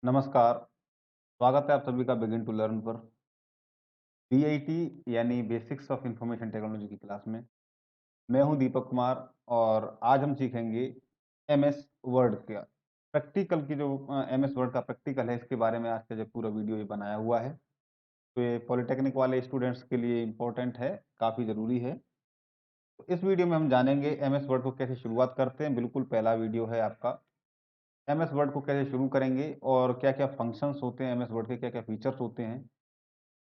नमस्कार, स्वागत है आप सभी का बिगिन टू लर्न पर। बीआईटी यानी बेसिक्स ऑफ इंफॉर्मेशन टेक्नोलॉजी की क्लास में मैं हूं दीपक कुमार और आज हम सीखेंगे एमएस वर्ड का प्रैक्टिकल की जो एमएस वर्ड का प्रैक्टिकल है इसके बारे में आज का जो पूरा वीडियो ये बनाया हुआ है। तो ये पॉलिटेक्निक वाले स्टूडेंट्स के लिए इम्पोर्टेंट है, काफ़ी ज़रूरी है। तो इस वीडियो में हम जानेंगे एमएस वर्ड को कैसे शुरुआत करते हैं। बिल्कुल पहला वीडियो है आपका। एमएस वर्ड को कैसे शुरू करेंगे और क्या-क्या फंक्शंस होते हैं एमएस वर्ड के, क्या-क्या फीचर्स होते हैं,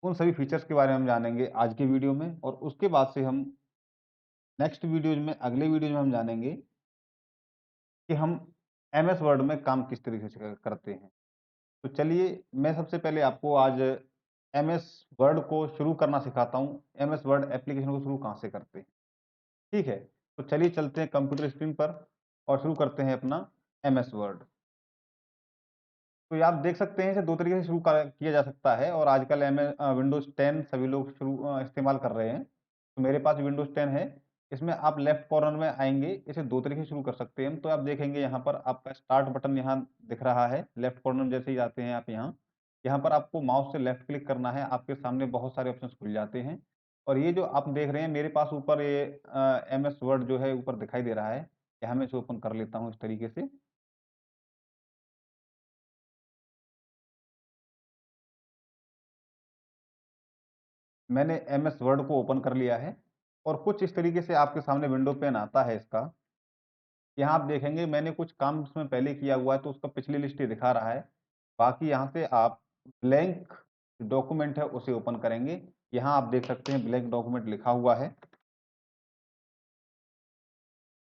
उन सभी फीचर्स के बारे में हम जानेंगे आज के वीडियो में। और उसके बाद से हम नेक्स्ट वीडियोज़ में, अगले वीडियो में हम जानेंगे कि हम एमएस वर्ड में काम किस तरीके से करते हैं। तो चलिए मैं सबसे पहले आपको आज एमएस वर्ड को शुरू करना सिखाता हूँ। एमएस वर्ड एप्लीकेशन को शुरू कहाँ से करते हैं, ठीक है? तो चलिए चलते हैं कंप्यूटर स्क्रीन पर और शुरू करते हैं अपना एमएस वर्ड। तो ये आप देख सकते हैं इसे 2 तरीके से शुरू किया जा सकता है और आजकल विंडोज़ 10 सभी लोग इस्तेमाल कर रहे हैं। तो मेरे पास विंडोज़ 10 है। इसमें आप लेफ्ट कॉर्नर में आएँगे, इसे 2 तरीके से शुरू कर सकते हैं हम। तो आप देखेंगे यहाँ पर आपका स्टार्ट बटन यहाँ दिख रहा है। लेफ्ट कॉर्नर में जैसे ही जाते हैं आप यहाँ पर आपको माउस से लेफ्ट क्लिक करना है, आपके सामने बहुत सारे ऑप्शंस खुल जाते हैं। और ये जो आप देख रहे हैं मेरे पास ऊपर ये एमएस वर्ड जो है ऊपर दिखाई दे रहा है। यहाँ मैं इसे ओपन कर लेता हूँ इस तरीके से। मैंने एमएस वर्ड को ओपन कर लिया है और कुछ इस तरीके से आपके सामने विंडो पैन आता है इसका। यहाँ आप देखेंगे मैंने कुछ काम इसमें पहले किया हुआ है तो उसका पिछली लिस्ट ये दिखा रहा है। बाकी यहाँ से आप ब्लैंक डॉक्यूमेंट है उसे ओपन करेंगे। यहाँ आप देख सकते हैं ब्लैंक डॉक्यूमेंट लिखा हुआ है।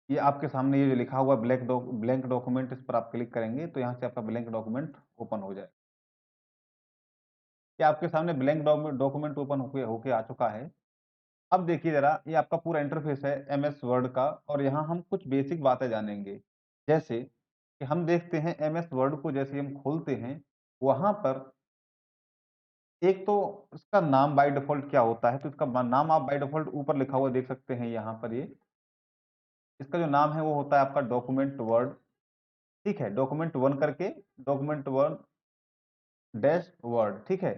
ये आपके सामने ये जो लिखा हुआ है ब्लैंक डॉक्यूमेंट, इस पर आप क्लिक करेंगे तो यहाँ से आपका ब्लैंक डॉक्यूमेंट ओपन हो जाए। ये आपके सामने ब्लैंक डॉक्यूमेंट ओपन होके होके आ चुका है। अब देखिए ज़रा, ये आपका पूरा इंटरफ़ेस है एमएस वर्ड का और यहाँ हम कुछ बेसिक बातें जानेंगे। जैसे कि हम देखते हैं एमएस वर्ड को जैसे ही हम खोलते हैं, वहाँ पर एक तो इसका नाम बाय डिफ़ॉल्ट क्या होता है, तो इसका नाम आप बाय डिफ़ॉल्ट ऊपर लिखा हुआ देख सकते हैं यहाँ पर ये। इसका जो नाम है वो होता है आपका डॉक्यूमेंट वर्ड, ठीक है? डॉक्यूमेंट 1 करके डॉक्यूमेंट 1 डैश वर्ड, ठीक है?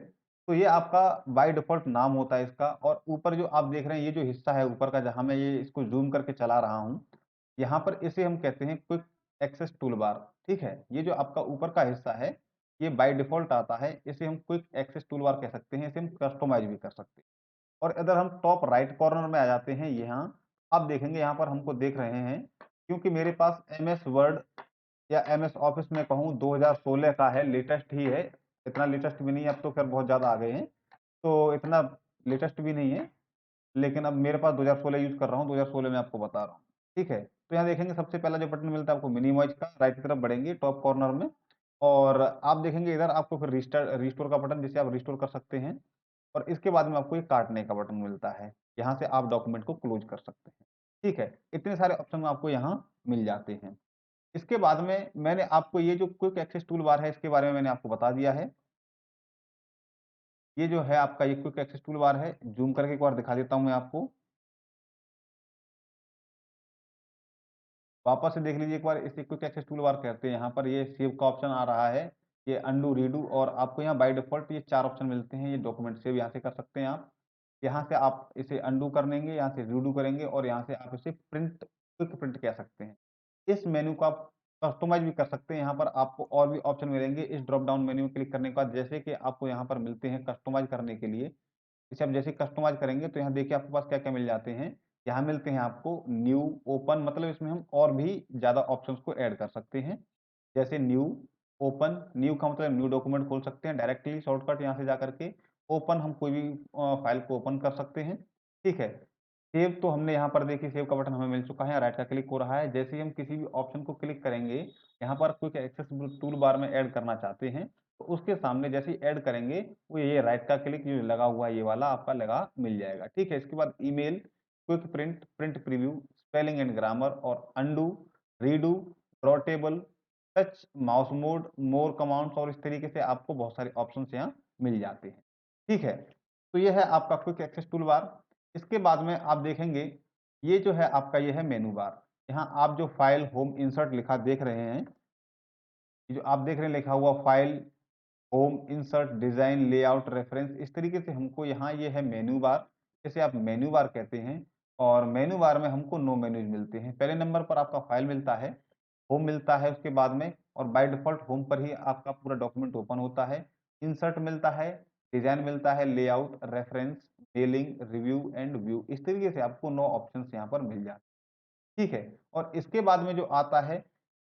तो ये आपका बाय डिफ़ॉल्ट नाम होता है इसका। और ऊपर जो आप देख रहे हैं ये जो हिस्सा है ऊपर का, जहाँ मैं ये इसको ज़ूम करके चला रहा हूँ, यहाँ पर इसे हम कहते हैं क्विक एक्सेस टूलबार, ठीक है? ये जो आपका ऊपर का हिस्सा है, ये बाय डिफ़ॉल्ट आता है, इसे हम क्विक एक्सेस टूलबार कह सकते हैं, इसे हम कस्टमाइज़ भी कर सकते हैं। और अगर हम टॉप राइट कॉर्नर में आ जाते हैं यहाँ, आप देखेंगे यहाँ पर हमको देख रहे हैं, क्योंकि मेरे पास एमएस वर्ड या एमएस ऑफिस में कहूँ 2016 का है, लेटेस्ट ही है। इतना लेटेस्ट भी नहीं है, अब तो खैर बहुत ज़्यादा आ गए हैं, तो इतना लेटेस्ट भी नहीं है, लेकिन अब मेरे पास 2016 यूज़ कर रहा हूँ, 2016 में आपको बता रहा हूँ, ठीक है? तो यहाँ देखेंगे सबसे पहला जो बटन मिलता है आपको मिनिमाइज़ का, राइट की तरफ बढ़ेंगे टॉप कॉर्नर में और आप देखेंगे इधर आपको फिर रिस्टोर का बटन, जिसे आप रिस्टोर कर सकते हैं। और इसके बाद में आपको ये काटने का बटन मिलता है, यहाँ से आप डॉक्यूमेंट को क्लोज़ कर सकते हैं, ठीक है? इतने सारे ऑप्शन आपको यहाँ मिल जाते हैं। इसके बाद में मैंने आपको ये जो क्विक एक्सेस टूल बार है इसके बारे में मैंने आपको बता दिया है। ये जो है आपका ये क्विक एक्सेस टूल बार है, ज़ूम करके एक बार दिखा देता हूँ मैं आपको। वापस से देख लीजिए एक बार, इसे क्विक एक्सेस टूल बार कहते हैं। यहाँ पर ये सेव का ऑप्शन आ रहा है, ये अनडू, रीडू और आपको यहाँ बाय डिफ़ॉल्ट ये 4 ऑप्शन मिलते हैं। ये डॉक्यूमेंट सेव यहाँ से कर सकते हैं आप। यहाँ से आप इसे अनडू कर लेंगे, यहाँ से रीडू करेंगे और यहाँ से आप इसे क्विक प्रिंट कह सकते हैं। इस मेन्यू को आप कस्टमाइज़ भी कर सकते हैं। यहाँ पर आपको और भी ऑप्शन मिलेंगे इस ड्रॉप डाउन मेन्यू में क्लिक करने के बाद, जैसे कि आपको यहाँ पर मिलते हैं कस्टमाइज़ करने के लिए। इसे आप जैसे ही कस्टमाइज़ करेंगे तो यहाँ देखिए आपके पास क्या-क्या मिल जाते हैं। यहाँ मिलते हैं आपको न्यू, ओपन, मतलब इसमें हम और भी ज़्यादा ऑप्शंस को ऐड कर सकते हैं। जैसे न्यू, ओपन, न्यू का मतलब न्यू डॉक्यूमेंट खोल सकते हैं डायरेक्टली शॉर्टकट यहाँ से जाकर के। ओपन हम कोई भी फ़ाइल को ओपन कर सकते हैं, ठीक है। सेव तो हमने यहाँ पर देखिए सेव का बटन हमें मिल चुका है, राइट का क्लिक हो रहा है। जैसे ही हम किसी भी ऑप्शन को क्लिक करेंगे, यहाँ पर क्विक एक्सेस टूल बार में ऐड करना चाहते हैं, तो उसके सामने जैसे ही ऐड करेंगे, वो ये राइट का क्लिक जो लगा हुआ है ये वाला आपका लगा मिल जाएगा, ठीक है। इसके बाद email, quick print, print preview, spelling and grammar और undo, redo, draw table, touch, mouse mode, more commands और इस तरीके से आपको बहुत सारे ऑप्शंस यहाँ मिल जाते हैं, ठीक है। तो ये है आपका क्विक एक्सेस टूल बार। इसके बाद में आप देखेंगे, ये जो है आपका ये है मेनू बार। यहाँ आप जो फाइल होम इंसर्ट लिखा देख रहे हैं, ये जो आप देख रहे हैं लिखा हुआ file home, insert, design, layout, reference इस तरीके से हमको यहाँ ये है मेनू बार, इसे आप मेनू बार कहते हैं और मेनू बार में हमको 9 मेनूज़ मिलते हैं। पहले नंबर पर आपका फाइल मिलता है, होम मिलता है उसके बाद में और बाय डिफ़ॉल्ट होम पर ही आपका पूरा डॉक्यूमेंट ओपन होता है। इंसर्ट मिलता है, डिज़ाइन मिलता है, layout, reference, mailing, review and view इस तरीके से आपको 9 ऑप्शंस यहाँ पर मिल जाते हैं। ठीक है? और इसके बाद में जो आता है,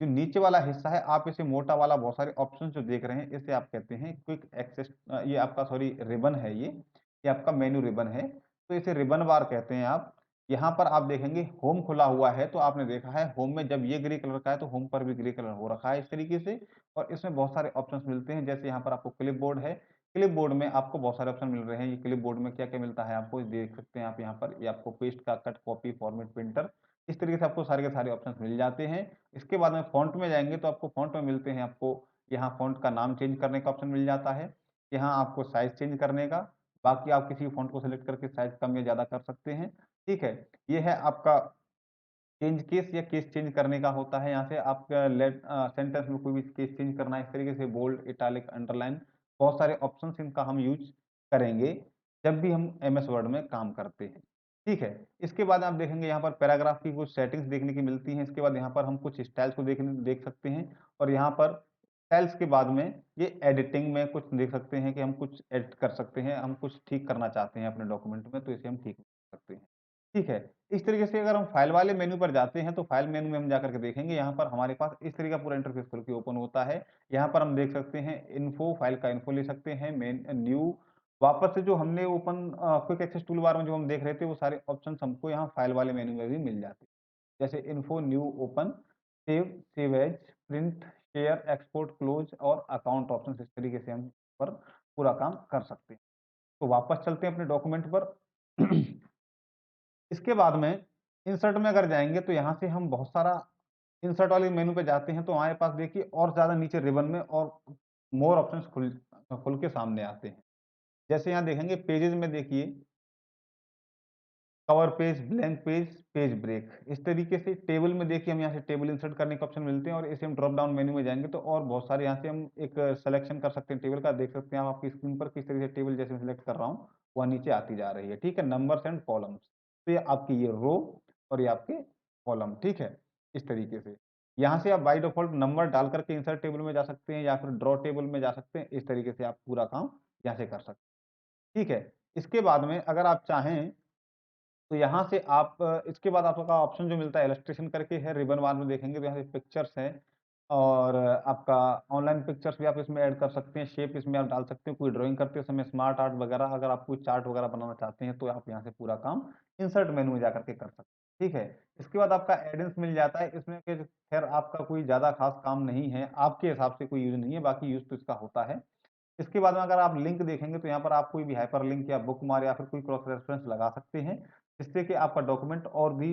जो नीचे वाला हिस्सा है, आप इसे मोटा वाला बहुत सारे ऑप्शंस जो देख रहे हैं, इसे आप कहते हैं क्विक एक्सेस ये आपका सॉरी रिबन है ये आपका मेनू रिबन है, तो इसे रिबन बार कहते हैं आप। यहाँ पर आप देखेंगे होम खुला हुआ है, तो आपने देखा है होम में जब ये ग्रे कलर का है, तो होम पर भी ग्रे कलर हो रखा है इस तरीके से और इसमें बहुत सारे ऑप्शंस मिलते हैं, जैसे यहाँ पर आपको क्लिपबोर्ड है, क्लिपबोर्ड में आपको बहुत सारे ऑप्शन मिल रहे हैं, ये क्लिपबोर्ड में क्या-क्या मिलता है आपको देख सकते हैं आप यहाँ पर, ये आपको पेस्ट का कट, कॉपी, फॉर्मेट, प्रिंटर इस तरीके से आपको सारे के सारे ऑप्शंस मिल जाते हैं। इसके बाद में फ़ॉन्ट में जाएँगे तो आपको फ़ॉन्ट में मिलते हैं आपको यहाँ फ़ॉन्ट का नाम चेंज करने का ऑप्शन मिल जाता है। यहाँ आपको साइज़ चेंज करने का, बाकी आप किसी फ़ॉन्ट को सेलेक्ट करके साइज़ कम या ज़्यादा कर सकते हैं। ठीक है? ये है आपका चेंज केस या केस चेंज करने का होता है यहाँ से आपका सेंटेंस में कोई भी केस चेंज करना है इस तरीके से बोल्ड, इटालिक, अंडरलाइन बहुत सारे ऑप्शंस इनका हम यूज़ करेंगे, जब भी हम एमएस वर्ड में काम करते हैं। ठीक है? इसके बाद आप देखेंगे यहाँ पर पैराग्राफ की कुछ सेटिंग्स देखने की मिलती हैं, इसके बाद यहाँ पर हम कुछ स्टाइल्स को देख सकते हैं और यहाँ पर स्टाइल्स के बाद में ये एडिटिंग में कुछ देख सकते हैं कि हम कुछ एडिट कर सकते हैं, हम कुछ ठीक करना चाहते हैं अपने डॉक्यूमेंट में तो इसे हम ठीक कर सकते हैं। ठीक है? इस तरीके से अगर हम फाइल वाले मेनू पर जाते हैं, तो फाइल मेनू में हम जाकर के देखेंगे, यहाँ पर हमारे पास इस तरीके का पूरा इंटरफ़ेस खुल के ओपन होता है। यहाँ पर हम देख सकते हैं इन्फो, फाइल का इन्फो ले सकते हैं, मेन न्यू वापस से जो हमने क्विक एक्सेस टूल बार में जो हम देख रहे थे, वो सारे ऑप्शंस हमको यहाँ फाइल वाले मेनू में भी मिल जाते हैं। जैसे info, new, open, save, save as, print, share, export, close और अकाउंट ऑप्शंस इस तरीके से हम पर पूरा काम कर सकते हैं। तो वापस चलते हैं अपने डॉक्यूमेंट पर। इसके बाद में इंसर्ट में अगर जाएँगे तो यहाँ से हम बहुत सारा इंसर्ट वाले मेनू पे जाते हैं तो हमारे पास देखिए और ज़्यादा नीचे रिबन में और मोर ऑप्शंस खुल के सामने आते हैं। जैसे यहाँ देखेंगे पेजेज़ में देखिए cover page, blank page, page break इस तरीके से टेबल में देखिए हम यहाँ से टेबल इंसर्ट करने के ऑप्शन मिलते हैं और इसे हम ड्रॉप डाउन मेन्यू में जाएँगे तो और बहुत सारे यहाँ से हम एक सिलेक्शन कर सकते हैं टेबल का देख सकते हैं आप आपकी स्क्रीन पर किस तरीके से टेबल जैसे मैं सिलेक्ट कर रहा हूँ, वह नीचे आती जा रही है, ठीक है? नंबर्स एंड कॉलम्स तो ये आपकी ये रो और ये आपके कॉलम, ठीक है? इस तरीके से। यहाँ से आप बाय डिफ़ॉल्ट नंबर डाल कर के इंसर्ट टेबल में जा सकते हैं या फिर ड्रॉ टेबल में जा सकते हैं, इस तरीके से आप पूरा काम यहाँ से कर सकते हैं, ठीक है? इसके बाद में अगर आप चाहें तो यहाँ से आप इसके बाद आपका ऑप्शन जो मिलता है इलस्ट्रेशन करके है रिबन बार में देखेंगे तो यहाँ पे पिक्चर्स हैं और आपका ऑनलाइन पिक्चर्स भी आप इसमें ऐड कर सकते हैं, शेप इसमें आप डाल सकते हैं, कोई ड्राइंग करते समय स्मार्ट आर्ट वगैरह अगर आप कोई चार्ट वगैरह बनाना चाहते हैं तो आप यहाँ से पूरा काम इंसर्ट मेनू में जाकर के कर सकते हैं, ठीक है? इसके बाद आपका एड-इन्स मिल जाता है, इसमें फिर खैर आपका कोई ज़्यादा खास काम नहीं है, आपके हिसाब से कोई यूज़ नहीं है, बाकी यूज़ तो इसका होता है। इसके बाद में अगर आप लिंक देखेंगे तो यहाँ पर आप कोई भी हाइपरलिंक या बुकमार्क या फिर कोई क्रॉस रेफरेंस लगा सकते हैं, जिससे कि आपका डॉक्यूमेंट और भी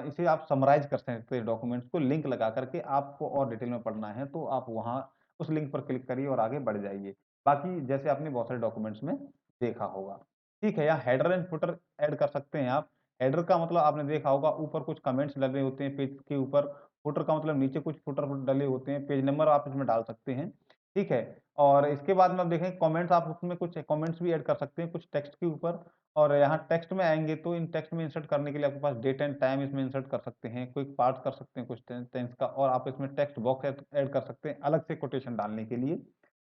इसे आप समराइज़ कर सकते हैं डॉक्यूमेंट्स को लिंक लगा करके आपको और डिटेल में पढ़ना है तो आप वहाँ उस लिंक पर क्लिक करिए और आगे बढ़ जाइए। बाकी जैसे आपने बहुत सारे डॉक्यूमेंट्स में देखा होगा। ठीक है, यहाँ हेडर एंड फुटर ऐड कर सकते हैं आप। हेडर का मतलब आपने देखा होगा ऊपर कुछ कमेंट्स डले होते हैं पेज के ऊपर, फुटर का मतलब नीचे कुछ फुटर डले होते हैं, पेज नंबर आप इसमें डाल सकते हैं। ठीक है? और इसके बाद में आप देखें कमेंट्स आप उसमें कुछ कमेंट्स भी ऐड कर सकते हैं कुछ टेक्स्ट के ऊपर और यहाँ टेक्स्ट में आएँगे तो इन टेक्स्ट में इंसर्ट करने के लिए आपके पास डेट एंड टाइम इसमें इंसर्ट कर सकते हैं, क्विक पार्ट्स कर सकते हैं कुछ टेंस का और आप इसमें टेक्स्ट बॉक्स ऐड कर सकते हैं अलग से कोटेशन डालने के लिए,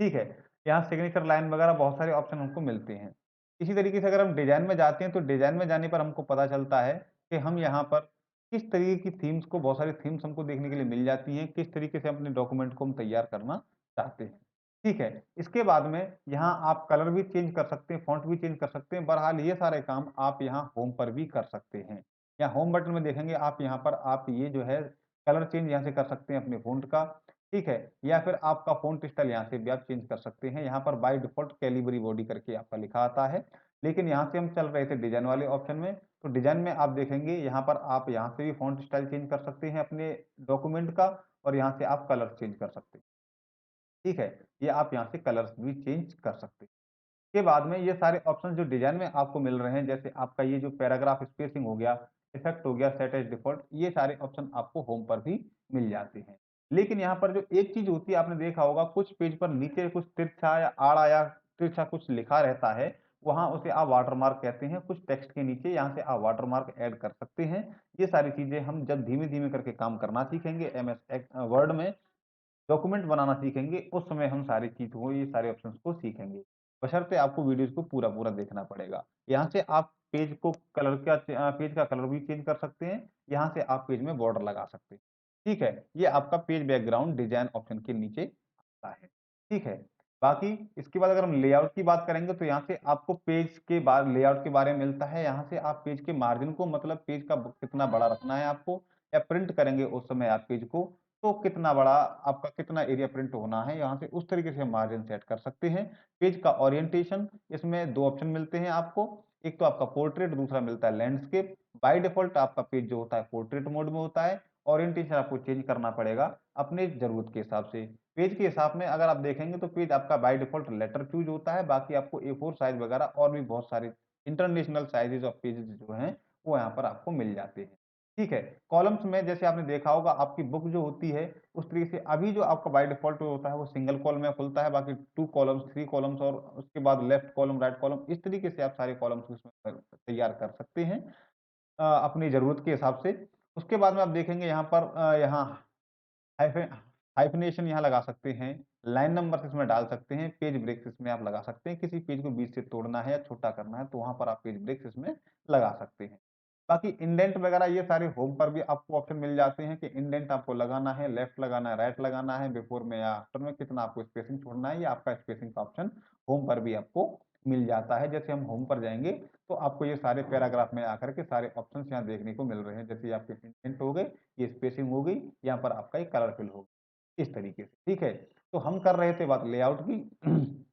ठीक है? यहाँ सिग्नेचर लाइन वगैरह बहुत सारे ऑप्शन हमको मिलते हैं। इसी तरीके से अगर हम डिज़ाइन में जाते हैं तो डिज़ाइन में जाने पर हमको पता चलता है कि हम यहाँ पर किस तरीके की थीम्स को बहुत सारी थीम्स हमको देखने के लिए मिल जाती हैं, किस तरीके से अपने डॉक्यूमेंट को हम तैयार करना चाहते हैं। ठीक है, इसके बाद में यहाँ आप कलर भी चेंज कर सकते हैं, फ़ॉन्ट भी चेंज कर सकते हैं, बहरहाल ये सारे काम आप यहाँ होम पर भी कर सकते हैं। यहाँ होम बटन में देखेंगे आप यहाँ पर आप ये जो है कलर चेंज यहाँ से कर सकते हैं अपने फ़ॉन्ट का, ठीक है? या फिर आपका फ़ॉन्ट स्टाइल यहाँ से भी आप चेंज कर सकते हैं। यहाँ पर बाय डिफ़ॉल्ट कैलिबरी बॉडी करके आपका लिखा आता है, लेकिन यहाँ से हम चल रहे थे डिज़ाइन वाले ऑप्शन में, तो डिज़ाइन में आप देखेंगे यहाँ पर आप यहाँ से भी फ़ॉन्ट स्टाइल चेंज कर सकते हैं अपने डॉक्यूमेंट का और यहाँ से आप कलर चेंज कर सकते हैं। ठीक है? ये आप यहाँ से कलर्स भी चेंज कर सकते हैं। के बाद में ये सारे ऑप्शन जो डिज़ाइन में आपको मिल रहे हैं, जैसे आपका ये जो पैराग्राफ स्पेसिंग हो गया, इफेक्ट हो गया, सेट एज़ डिफ़ॉल्ट, ये सारे ऑप्शन आपको होम पर भी मिल जाते हैं। लेकिन यहाँ पर जो एक चीज़ होती है आपने देखा होगा कुछ पेज पर नीचे कुछ तिरछा या आड़ा या तिरछा कुछ लिखा रहता है, वहाँ उसे आप वाटरमार्क कहते हैं। कुछ टेक्स्ट के नीचे यहाँ से आप वाटरमार्क ऐड कर सकते हैं। ये सारी चीज़ें हम जब धीमे-धीमे करके काम करना सीखेंगे वर्ड में, डॉक्यूमेंट बनाना सीखेंगे, उस समय हम सारी चीज़ को, ये सारे ऑप्शंस को सीखेंगे। बशर्ते आपको वीडियोज़ को पूरा-पूरा देखना पड़ेगा। यहाँ से आप पेज का कलर भी चेंज कर सकते हैं। यहाँ से आप पेज में बॉर्डर लगा सकते हैं। ठीक है? ये आपका पेज बैकग्राउंड डिज़ाइन ऑप्शन के नीचे आता है। ठीक है? बाकी इसके बाद अगर हम लेआउट की बात करेंगे तो यहाँ से आपको पेज के बाद लेआउट के बारे में मिलता है। यहाँ से आप पेज के मार्जिन को मतलब पेज का ब कितना बड़ा रखना है आपको या प्रिंट करेंगे उस समय आप पेज को, तो कितना बड़ा आपका कितना एरिया प्रिंट होना है, यहाँ से उस तरीके से मार्जिन सेट कर सकते हैं। पेज का ओरिएंटेशन, इसमें 2 ऑप्शन मिलते हैं आपको। एक तो आपका पोर्ट्रेट, दूसरा मिलता है लैंडस्केप। बाय डिफ़ॉल्ट आपका पेज जो होता है पोर्ट्रेट मोड में होता है। ओरिएंटेशन आपको चेंज करना पड़ेगा अपने ज़रूरत के हिसाब से। पेज के हिसाब में अगर आप देखेंगे तो पेज आपका बाय डिफ़ॉल्ट लेटर चूज़ होता है, बाकी आपको ए4 साइज़ वगैरह और भी बहुत सारे इंटरनेशनल साइज़ेज़ ऑफ पेजेज़ जो हैं, वो यहाँ पर आपको मिल जाते हैं। ठीक है? कॉलम्स में जैसे आपने देखा होगा आपकी बुक जो होती है, उस तरीके से अभी जो आपका बाय डिफ़ॉल्ट होता है वो सिंगल कॉलम में खुलता है, बाकी 2 कॉलम्स, 3 कॉलम्स और उसके बाद लेफ्ट कॉलम, राइट कॉलम, इस तरीके से आप सारे कॉलम्स उसमें तैयार कर सकते हैं अपनी ज़रूरत के हिसाब से। उसके बाद में आप देखेंगे यहाँ पर यहाँ हाइफ़न हाइफ़नेशन यहाँ लगा सकते हैं, लाइन नंबर्स इसमें डाल सकते हैं, पेज ब्रेक्स इसमें आप लगा सकते हैं। किसी पेज को बीच से तोड़ना है या छोटा करना है, तो वहाँ पर आप पेज ब्रेक्स इसमें लगा सकते हैं। बाकी इंडेंट वगैरह ये सारे होम पर भी आपको ऑप्शन मिल जाते हैं कि इंडेंट आपको लगाना है, लेफ्ट लगाना है, राइट लगाना है, बिफोर में या आफ्टर में कितना आपको स्पेसिंग छोड़ना है, ये आपका स्पेसिंग का ऑप्शन होम पर भी आपको मिल जाता है। जैसे हम होम पर जाएँगे, तो आपको ये सारे पैराग्राफ में आकर के सारे ऑप्शंस यहाँ देखने को मिल रहे हैं। जैसे ये आपके इंडेंट हो गए, ये स्पेसिंग हो गई, यहाँ पर आपका ये कलर फिल हो गया, इस तरीके से, ठीक है? तो हम कर रहे थे बात लेआउट की।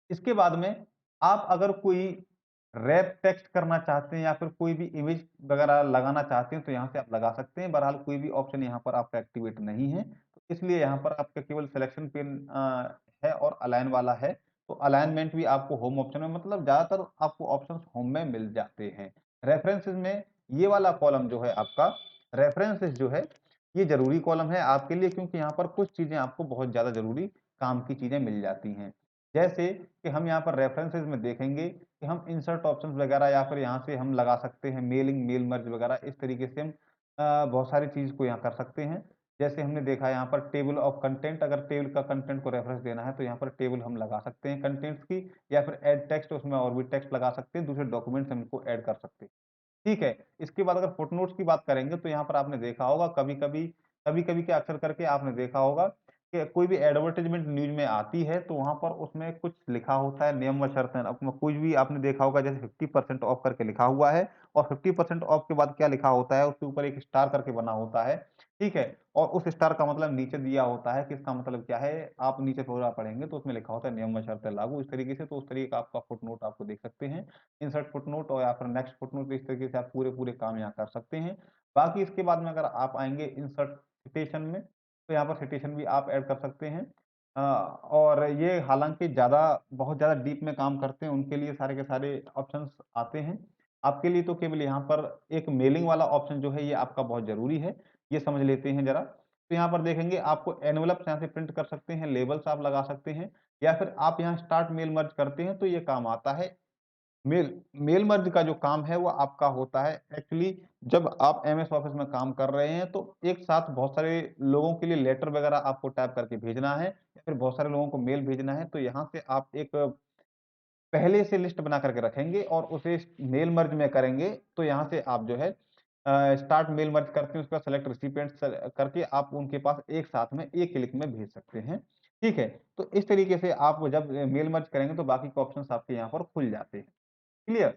इसके बाद में आप अगर कोई रैप टेक्स्ट करना चाहते हैं या फिर कोई भी इमेज वगैरह लगाना चाहते हैं, तो यहाँ से आप लगा सकते हैं। बहरहाल कोई भी ऑप्शन यहाँ पर आपका एक्टिवेट नहीं है, तो इसलिए यहाँ पर आपका केवल सिलेक्शन पेन है और अलाइन वाला है। तो अलाइनमेंट भी आपको होम ऑप्शन में मतलब ज़्यादातर आपको ऑप्शंस होम में मिल जाते हैं। रेफरेंसेस में ये वाला कॉलम जो है आपका रेफरेंसेस जो है, ये ज़रूरी कॉलम है आपके लिए क्योंकि यहाँ पर कुछ चीज़ें आपको बहुत ज़्यादा ज़रूरी काम की चीज़ें मिल जाती हैं। जैसे कि हम यहाँ पर रेफरेंसेस में देखेंगे कि हम इंसर्ट ऑप्शंस वगैरह या फिर यहाँ से हम लगा सकते हैं मेलिंग, मेल मर्ज वगैरह इस तरीके से हम बहुत सारी चीज़ को यहाँ कर सकते हैं। जैसे हमने देखा यहाँ पर टेबल ऑफ कंटेंट अगर टेबल का कंटेंट को रेफरेंस देना है तो यहाँ पर टेबल हम लगा सकते हैं कंटेंट्स की या फिर ऐड टेक्स्ट उसमें और भी टेक्स्ट लगा सकते हैं, दूसरे डॉक्यूमेंट्स हम इनको ऐड कर सकते हैं। ठीक है। इसके बाद अगर फुटनोट्स की बात करेंगे तो यहाँ पर आपने देखा होगा कभी-कभी क्या अक्सर करके आपने देखा होगा कि कोई भी एडवर्टाइज़मेंट न्यूज़ में आती है तो वहाँ पर उसमें कुछ लिखा होता है नियम व शर्तें अपना कुछ भी आपने देखा होगा जैसे 50% ऑफ करके लिखा हुआ है और 50% ऑफ के बाद क्या लिखा होता है उसके ऊपर एक स्टार करके बना होता है, ठीक है? और उस स्टार का मतलब नीचे दिया होता है कि इसका मतलब क्या है, आप नीचे थोड़ा पढ़ेंगे तो उसमें लिखा होता है नियम व शर्तें लागू इस तरीके से तो उस तरीके का आपका फुटनोट आपको देख सकते हैं। इंसर्ट फुटनोट और या फिर नेक्स्ट फुटनोट इस तरीके से आप पूरे-पूरे काम यहाँ कर सकते हैं। बाकी इसके बाद में अगर आप आएँगे इंसर्ट सिटेशन में, तो यहाँ पर सिटेशन भी आप ऐड कर सकते हैं। और ये हालाँकि बहुत ज़्यादा डीप में काम करते हैं, उनके लिए सारे के सारे ऑप्शंस आते हैं। आपके लिए तो केवल यहाँ पर एक मेलिंग वाला ऑप्शन जो है ये आपका बहुत ज़रूरी है, ये समझ लेते हैं ज़रा। तो यहाँ पर देखेंगे आपको एनवेलप्स यहाँ से प्रिंट कर सकते हैं, लेबल्स आप लगा सकते हैं या फिर आप यहाँ स्टार्ट मेल मर्ज करते हैं तो ये काम आता है। मेल मेल मर्ज का जो काम है वो आपका होता है एक्चुअली जब आप एमएस ऑफिस में काम कर रहे हैं तो एक साथ बहुत सारे लोगों के लिए लेटर वगैरह आपको टाइप करके भेजना है या फिर बहुत सारे लोगों को मेल भेजना है तो यहाँ से आप एक पहले से लिस्ट बना करके रखेंगे और उसे मेल मर्ज में करेंगे तो यहाँ से आप जो है स्टार्ट मेल मर्ज करके उसका सेलेक्ट रिसिपिएंट्स करके आप उनके पास एक साथ में एक क्लिक में भेज सकते हैं। ठीक है? तो इस तरीके से आप जब मेल मर्ज करेंगे तो बाकी के ऑप्शंस आपके यहाँ पर खुल जाते हैं। क्लियर?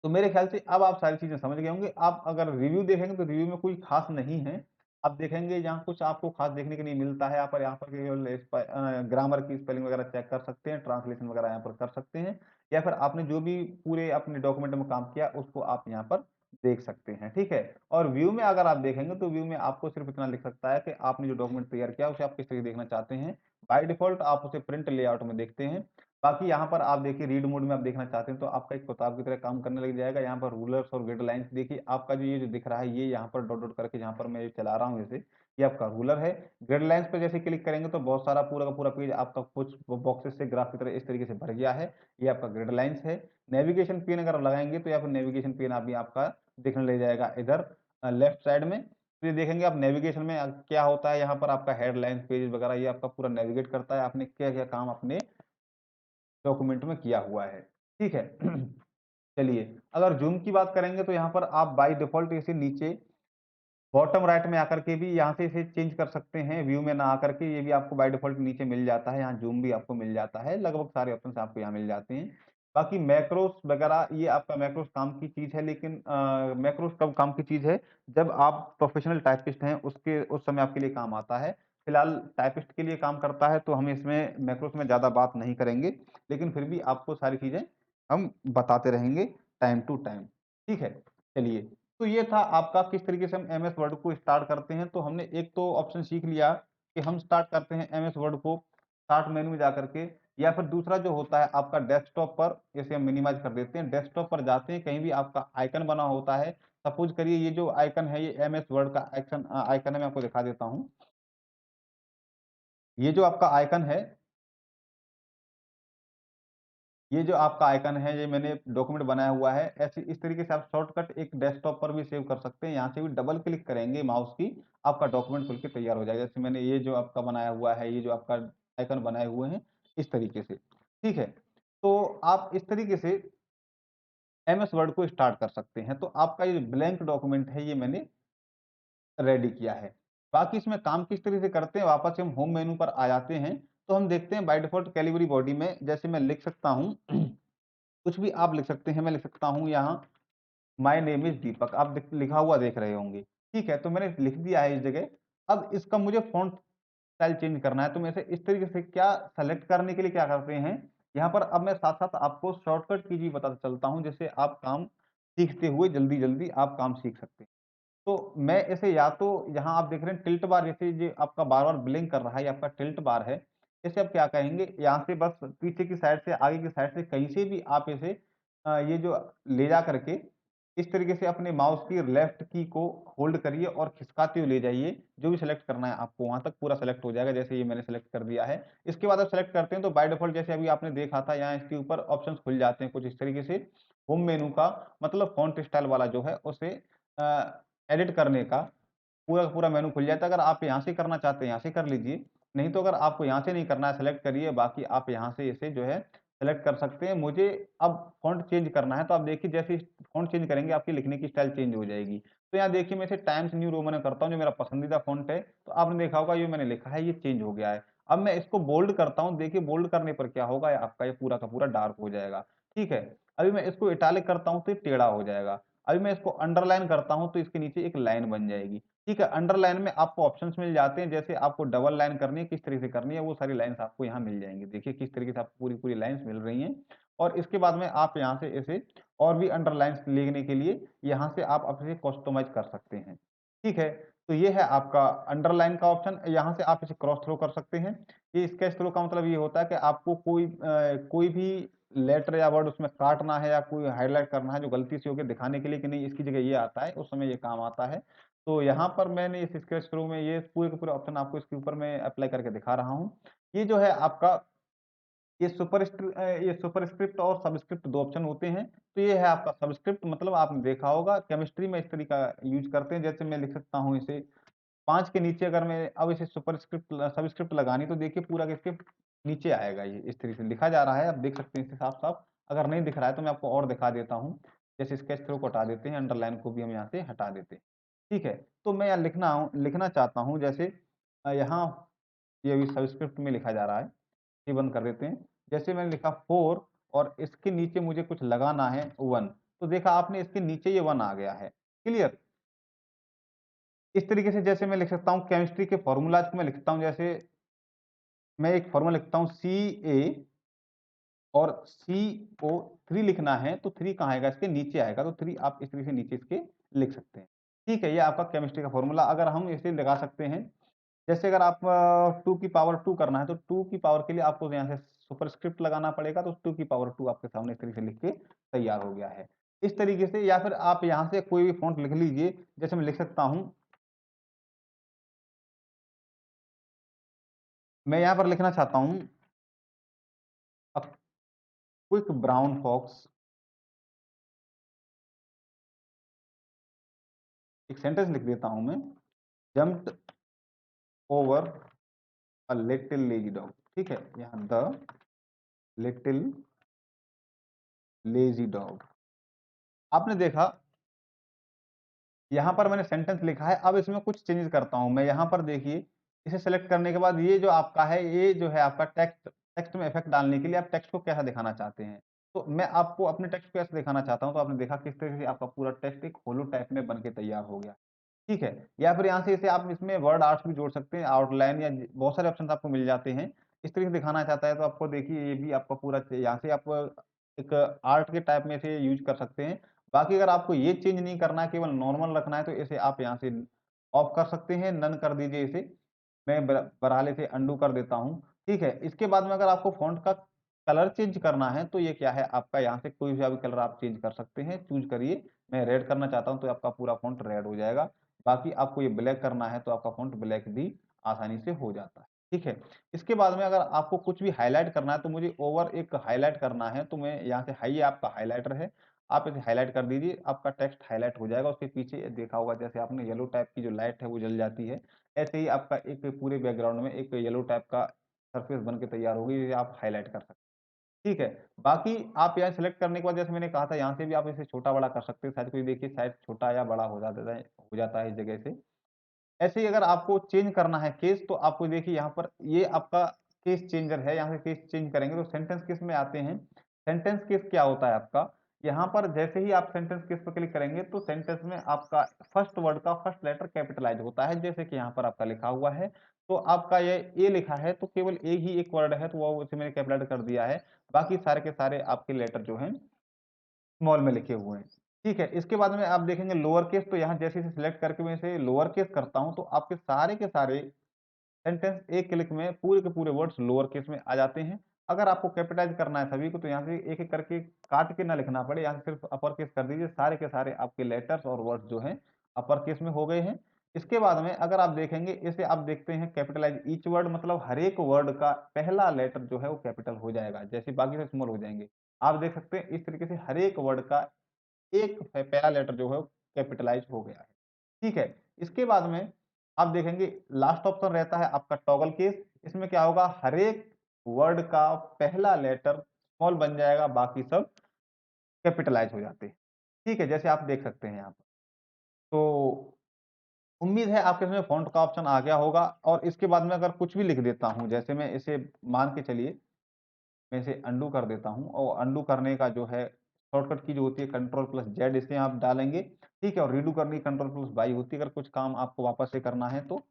तो मेरे ख्याल से अब आप सारी चीज़ें समझ गए होंगे। आप अगर रिव्यू देखेंगे तो रिव्यू में कोई ख़ास नहीं है। आप देखेंगे जहाँ कुछ आपको ख़ास देखने को नहीं मिलता है, आप यहाँ पर केवल ग्रामर की स्पेलिंग वगैरह चेक कर सकते हैं, ट्रांसलेशन वगैरह यहाँ पर कर सकते हैं या फिर आपने जो भी पूरे अपने डॉक्यूमेंट में काम किया उसको आप यहाँ पर देख सकते हैं, ठीक है? और व्यू में अगर आप देखेंगे तो व्यू में आपको सिर्फ़ इतना लिख सकता है कि आपने जो डॉक्यूमेंट तैयार किया उसे आप किस तरह देखना चाहते हैं। बाय डिफ़ॉल्ट आप उसे प्रिंट लेआउट में देखते हैं। बाकी यहाँ पर आप देखिए रीड मोड में आप देखना चाहते हैं तो आपका एक किताब की तरह काम करने लग जाएगा। यहाँ पर रूलर्स और गाइडलाइंस देखिए आपका जो ये जो दिख रहा है ये यहाँ पर डॉट-डॉट करके जहाँ पर मैं ये चला रहा हूँ इसे, ये आपका रूलर है। ग्रिड लाइन्स पे जैसे क्लिक करेंगे तो बहुत सारा पूरा का पूरा पेज आपका कुछ बॉक्सेस से ग्राफ की तरह इस तरीके से भर गया है। ये आपका ग्रिड लाइन्स है। नेविगेशन पिन अगर आप लगाएँगे तो यहाँ पर नेविगेशन पिन अभी आपका दिखने लग जाएगा इधर लेफ्ट साइड में। तो ये देखेंगे आप नेविगेशन में क्या होता है, यहाँ पर आपका हेडलाइन्स पेज वगैरह ये आपका पूरा नेविगेट करता है, आपने क्या-क्या काम अपने डॉक्यूमेंट में किया हुआ है। ठीक है? चलिए, अगर ज़ूम की बात करेंगे तो यहाँ पर आप बाय डिफ़ॉल्ट इसे नीचे बॉटम राइट में आकर के भी यहाँ से इसे चेंज कर सकते हैं, व्यू में ना आकर के ये भी आपको बाय डिफ़ॉल्ट नीचे मिल जाता है, यहाँ ज़ूम भी आपको मिल जाता है, लगभग सारे ऑप्शंस आपको यहाँ मिल जाते हैं। बाकी मैक्रोज़ वगैरह ये आपका मैक्रोज़ काम की चीज़ है लेकिन मैक्रोज़ कब काम की चीज़ है, जब आप प्रोफ़ेशनल टाइपिस्ट हैं उसके उस समय आपके लिए काम आता है। फिलहाल टाइपिस्ट के लिए काम करता है तो हम इसमें मैक्रोज़ में ज़्यादा बात नहीं करेंगे, लेकिन फिर भी आपको सारी चीज़ें हम बताते रहेंगे टाइम टू टाइम। ठीक है? चलिए, तो ये था आपका किस तरीके से हम एमएस वर्ड को स्टार्ट करते हैं। तो हमने एक तो ऑप्शन सीख लिया कि हम स्टार्ट करते हैं एमएस वर्ड को स्टार्ट मेनू में जाकर के या फिर दूसरा जो होता है आपका डेस्कटॉप पर, इसे हम मिनिमाइज़ कर देते हैं। डेस्कटॉप पर जाते हैं, कहीं भी आपका आइकन बना होता है। सपोज़ करिए ये जो आइकन है ये एमएस वर्ड का आइकन है, मैं आपको दिखा देता हूँ। ये जो आपका आइकन है, ये जो आपका आइकन है, ये मैंने डॉक्यूमेंट बनाया हुआ है। ऐसे इस तरीके से आप शॉर्टकट एक डेस्कटॉप पर भी सेव कर सकते हैं। यहाँ से भी डबल क्लिक करेंगे माउस की, आपका डॉक्यूमेंट खुल के तैयार हो जाएगा। जैसे मैंने ये जो आपका बनाया हुआ है, ये जो आपका आइकन बनाए हुए हैं, इस तरीके से। ठीक है? तो आप इस तरीके से एमएस वर्ड को स्टार्ट कर सकते हैं। तो आपका ये ब्लैंक डॉक्यूमेंट है, ये मैंने रेडी किया है। बाकी इसमें काम किस तरह से करते हैं, वापस से हम होम मेनू पर आ जाते हैं, तो हम देखते हैं बाय डिफ़ॉल्ट कैटेगरी बॉडी में जैसे मैं लिख सकता हूँ कुछ भी आप लिख सकते हैं, मैं लिख सकता हूँ यहाँ माय नेम इज़ दीपक आप दिख लिखा हुआ देख रहे होंगे, ठीक है? तो मैंने लिख दिया है इस जगह, अब इसका मुझे फ़ॉन्ट स्टाइल चेंज करना है, तो मैं इसे इस तरीके से क्या सेलेक्ट करने के लिए क्या करते हैं, यहाँ पर अब मैं साथ-साथ आपको शॉर्टकट की भी बताता चलता हूँ, जिससे आप काम सीखते हुए जल्दी-जल्दी आप काम सीख सकते हैं। तो मैं इसे या तो यहाँ आप देख रहे हैं टिल्ट बार जैसे ये आपका बार-बार ब्लिंक कर रहा है, ये आपका टिल्ट बार है। इसे आप क्या कहेंगे, यहाँ से बस पीछे की साइड से, आगे की साइड से कहीं से भी आप इसे ये जो ले जा करके इस तरीके से अपने माउस की लेफ्ट की को होल्ड करिए और खिसकाते हुए ले जाइए। जो भी सेलेक्ट करना है आपको वहाँ तक पूरा सेलेक्ट हो जाएगा, जैसे ये मैंने सेलेक्ट कर दिया है। इसके बाद आप सेलेक्ट करते हैं तो बाय डिफ़ॉल्ट जैसे अभी आपने देखा था यहाँ इसके ऊपर ऑप्शंस खुल जाते हैं कुछ इस तरीके से। होम मेनू का मतलब फ़ॉन्ट स्टाइल वाला जो है उसे एडिट करने का पूरा का पूरा मेनू खुल जाता है। अगर आप यहाँ से करना चाहते हैं, यहाँ से कर लीजिए। नहीं तो अगर आपको यहाँ से नहीं करना है, सेलेक्ट करिए, बाकी आप यहाँ से इसे जो है सेलेक्ट कर सकते हैं। मुझे अब फ़ॉन्ट चेंज करना है, तो आप देखिए जैसे ही फ़ॉन्ट चेंज करेंगे, आपकी लिखने की स्टाइल चेंज हो जाएगी। तो यहाँ देखिए मैं इसे टाइम्स न्यू रोमन में करता हूँ, जो मेरा पसंदीदा फ़ॉन्ट है। तो आपने देखा होगा ये मैंने लिखा है, ये चेंज हो गया है। अब मैं इसको बोल्ड करता हूँ, देखिए बोल्ड करने पर क्या होगा, आपका ये पूरा का पूरा डार्क हो जाएगा। ठीक है? अभी मैं इसको इटालिक करता हूँ, तो ये टेढ़ा हो जाएगा। अभी मैं इसको अंडरलाइन करता हूँ, तो इसके नीचे एक लाइन बन जाएगी। ठीक है, अंडरलाइन में आपको ऑप्शंस मिल जाते हैं, जैसे आपको डबल लाइन करनी है, किस तरह से करनी है, वो सारी लाइन्स आपको यहाँ मिल जाएँगी। देखिए किस तरीके से आपको पूरी-पूरी लाइन्स मिल रही हैं और इसके बाद में आप यहाँ से इसे और भी अंडरलाइन्स लेने के लिए यहाँ से आप इसे कस्टमाइज़ कर सकते हैं। ठीक है, तो ये है आपका अंडरलाइन का ऑप्शन, यहाँ से आप इसे क्रॉस थ्रो कर सकते हैं। ये स्केच थ्रो का मतलब ये होता है कि आपको कोई भी लेटर या वर्ड उसमें काटना है या कोई हाइलाइट करना है जो गलती से हो गया, दिखाने के लिए कि नहीं इसकी जगह ये आता है, उस समय ये काम आता है। तो यहाँ पर मैंने इस स्केच थ्रू में ये पूरे के पूरे ऑप्शन आपको इसके ऊपर मैं अप्लाई करके दिखा रहा हूँ। ये जो है आपका ये सुपरस्क्रिप्ट और सबस्क्रिप्ट 2 ऑप्शन होते हैं। तो ये है आपका सबस्क्रिप्ट, मतलब आपने देखा होगा केमिस्ट्री में इस तरीका यूज़ करते हैं। जैसे मैं लिख सकता हूँ इसे 5 के नीचे, अगर मैं अब इसे सबस्क्रिप्ट लगानी तो देखिए पूरा इसके नीचे आएगा, ये इस तरीके से लिखा जा रहा है, आप देख सकते हैं इसे साफ-साफ। अगर नहीं दिख रहा है तो मैं आपको और दिखा देता हूँ। जैसे स्केच थ्रू को हटा देते हैं, अंडरलाइन को भी हम यहाँ से हटा देते हैं। ठीक है? तो मैं यहाँ लिखना चाहता हूँ जैसे यहाँ ये अभी सबस्क्रिप्ट में लिखा जा रहा है, ये बंद कर देते हैं। जैसे मैंने लिखा 4 और इसके नीचे मुझे कुछ लगाना है 1, तो देखा आपने इसके नीचे ये 1 आ गया है। क्लियर? इस तरीके से जैसे मैं लिख सकता हूँ केमिस्ट्री के फ़ॉर्मूलाज़ को मैं लिखता हूँ, जैसे मैं एक फ़ॉर्मूला लिखता हूँ Ca और CO3 लिखना है, तो 3 कहाँ आएगा? इसके नीचे आएगा, तो 3 आप इस तरीके से नीचे इसके लिख सकते हैं। ठीक है, ये आपका केमिस्ट्री का फ़ॉर्मूला अगर हम इसे लगा सकते हैं। जैसे अगर आप 2 की पावर 2 करना है, तो 2 की पावर के लिए आपको यहाँ से सुपरस्क्रिप्ट लगाना पड़ेगा, तो 2 की पावर 2 आपके सामने इस तरीके से लिख के तैयार हो गया है। इस तरीके से या फिर आप यहाँ से कोई भी फ़ॉन्ट लिख लीजिए, जैसे मैं लिख सकता हूँ मैं यहाँ पर लिखना चाहता हूँ अ क्विक ब्राउन फॉक्स, एक सेंटेंस लिख देता हूँ मैं, jumped over a little lazy dog, ठीक है? यहाँ द लिटिल लेज़ी डॉग। आपने देखा यहाँ पर मैंने सेंटेंस लिखा है, अब इसमें कुछ चेंजेज़ करता हूँ। मैं यहाँ पर देखिए, इसे सेलेक्ट करने के बाद ये जो आपका है, ये जो है आपका टेक्स्ट टेक्स्ट में इफ़ेक्ट डालने के लिए आप टेक्स्ट को कैसा दिखाना चाहते हैं। तो मैं आपको अपने टेक्स्ट को कैसे दिखाना चाहता हूँ, तो आपने देखा किस तरीके से आपका पूरा टेक्स्ट एक होलो टाइप में बन के तैयार हो गया। ठीक है? या फिर यहाँ से इसे आप इसमें वर्ड आर्ट्स भी जोड़ सकते हैं, आउटलाइन या ज बहुत सारे ऑप्शंस आपको मिल जाते हैं। इस तरीके से दिखाना चाहता है तो आपको देखिए ये भी आपका पूरा यहाँ से आप एक आर्ट के टाइप में इसे यूज़ कर सकते हैं। बाकी अगर आपको ये चेंज नहीं करना है, केवल नॉर्मल रखना है तो इसे आप यहाँ से ऑफ कर सकते हैं, नन कर दीजिए इसे। मैं बहरहाल इसे अंडू कर देता हूँ, ठीक है? इसके बाद में अगर आपको फ़ॉन्ट का कलर चेंज करना है, तो ये क्या है आपका यहाँ से कोई सा भी कलर आप चेंज कर सकते हैं, चूज़ करिए। मैं रेड करना चाहता हूँ तो आपका पूरा फ़ॉन्ट रेड हो जाएगा। बाकी आपको ये ब्लैक करना है तो आपका फ़ॉन्ट ब्लैक भी आसानी से हो जाता है, ठीक है? इसके बाद में अगर आपको कुछ भी हाइलाइट करना है तो मुझे ओवर एक हाइलाइट करना है, तो मैं यहाँ से हाई आपका हाइलाइटर है, आप इसे हाइलाइट कर दीजिए, आपका टेक्स्ट हाइलाइट हो जाएगा। उसके पीछे देखा होगा जैसे आपने येलो टाइप की जो लाइट है वो जल जाती है, ऐसे ही आपका एक पूरे बैकग्राउंड में एक येलो टाइप का सरफेस बन के तैयार होगी, ये आप हाइलाइट कर सकते हैं। ठीक है। बाकी आप यहाँ सेलेक्ट करने के बाद जैसे मैंने कहा था यहाँ से भी आप इसे छोटा-बड़ा कर सकते हैं, शायद कोई देखिए शायद छोटा या बड़ा हो जाता है इस जगह से। ऐसे ही अगर आपको चेंज करना है केस तो आपको देखिए यहाँ पर ये आपका केस चेंजर है, यहाँ से केस चेंज करेंगे तो सेंटेंस केस में आते हैं। सेंटेंस केस क्या होता है आपका? यहाँ पर जैसे ही आप सेंटेंस केस पे क्लिक करेंगे तो सेंटेंस में आपका फर्स्ट वर्ड का फर्स्ट लेटर कैपिटलाइज़ होता है, जैसे कि यहाँ पर आपका लिखा हुआ है। तो आपका ये ए लिखा है तो केवल ए ही एक वर्ड है तो वो उसे मैंने कैपिटलाइज़ कर दिया है। बाकी सारे के सारे आपके लेटर जो हैं स्मॉल में लिखे हुए हैं। ठीक है, इसके बाद में आप देखेंगे लोअर केस तो यहाँ जैसे इसे सिलेक्ट करके मैं इसे लोअर केस करता हूँ, तो आपके सारे के सारे सेंटेंस एक क्लिक में पूरे के पूरे वर्ड्स लोअर केस में आ जाते हैं। अगर आपको कैपिटलाइज़ करना है सभी को तो यहाँ से एक-एक करके काट के ना लिखना पड़े, यहाँ से सिर्फ अपर केस कर दीजिए, सारे के सारे आपके लेटर्स और वर्ड्स जो हैं अपर केस में हो गए हैं। इसके बाद में अगर आप देखेंगे इसे आप देखते हैं कैपिटलाइज़ ईच वर्ड मतलब हर एक वर्ड का पहला लेटर जो है वो कैपिटल हो जाएगा, जैसे बाकी सब स्मॉल हो जाएँगे। आप देख सकते हैं इस तरीके से हर एक वर्ड का एक पहला लेटर जो है वो कैपिटलाइज़ हो गया है। ठीक है? इसके बाद में आप देखेंगे लास्ट ऑप्शन रहता है आपका टॉगल केस। इसमें क्या होगा हर एक वर्ड का पहला लेटर स्मॉल बन जाएगा, बाकी सब कैपिटलाइज़ हो जाते हैं। ठीक है? जैसे आप देख सकते हैं यहाँ पर। तो उम्मीद है आपके इसमें फ़ॉन्ट का ऑप्शन आ गया होगा और इसके बाद में अगर कुछ भी लिख देता हूँ, जैसे मैं इसे मान के चलिए मैं इसे अंडू कर देता हूँ और अंडू करने का जो है शॉर्टकट की जो होती है कंट्रोल प्लस जेड इसे आप डालेंगे, ठीक है? और रीडू करनी कंट्रोल प्लस वाई होती है अगर कुछ काम आपको वापस से करना है तो।